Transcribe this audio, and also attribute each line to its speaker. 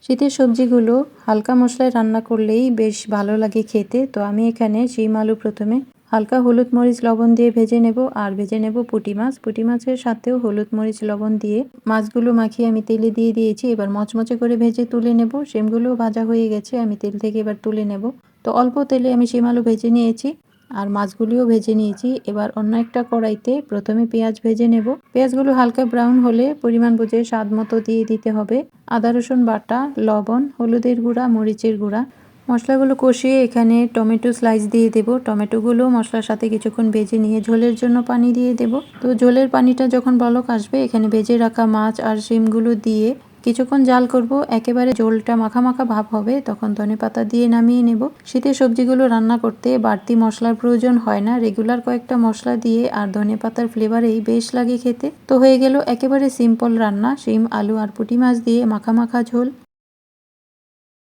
Speaker 1: শীতের সবজিগুলো হালকা মশলায় রান্না করলেই বেশ ভালো লাগে খেতে। তো আমি এখানে শিম আলু প্রথমে হালকা হলুদ মরিচ লবণ দিয়ে ভেজে নেব, আর ভেজে নেব পুঁটি মাছ। পুঁটি মাছের সাথেও হলুদ মরিচ লবণ দিয়ে মাছগুলো মাখিয়ে আমি তেলে দিয়ে দিয়েছি। এবার মচমচে করে ভেজে তুলে নেব। শিমগুলোও ভাজা হয়ে গেছে, আমি তেল থেকে এবার তুলে নেব। তো অল্প তেলে আমি শিম আলু ভেজে নিয়েছি আর মাছগুলিও ভেজে নিয়েছি। এবার অন্য একটা কড়াইতে প্রথমে পেঁয়াজ ভেজে নেব। পেঁয়াজগুলো হালকা ব্রাউন হলে পরিমাণ বুঝে স্বাদ মতো দিয়ে দিতে হবে আদা রসুন বাটা, লবণ, হলুদের গুঁড়া, মরিচের গুঁড়া। মশলাগুলো কষিয়ে এখানে টমেটো স্লাইস দিয়ে দেব। টমেটোগুলো মশলার সাথে কিছুক্ষণ ভেজে নিয়ে ঝোলের জন্য পানি দিয়ে দেব। তো ঝোলের পানিটা যখন বলক আসবে এখানে ভেজে রাখা মাছ আর শিমগুলো দিয়ে কিছুক্ষণ জাল করব। একেবারে ঝোলটা মাখা মাখা ভাব হবে তখন ধনেপাতা দিয়ে নামিয়ে নেব। শীতের সবজিগুলো রান্না করতে বাড়তি মশলার প্রয়োজন হয় না, রেগুলার কয়েকটা মশলা দিয়ে আর ধনেপাতার ফ্লেভারেই বেশ লাগে খেতে। তো হয়ে গেল একেবারে সিম্পল রান্না, শিম আলু আর পুঁটি মাছ দিয়ে মাখা মাখা ঝোল।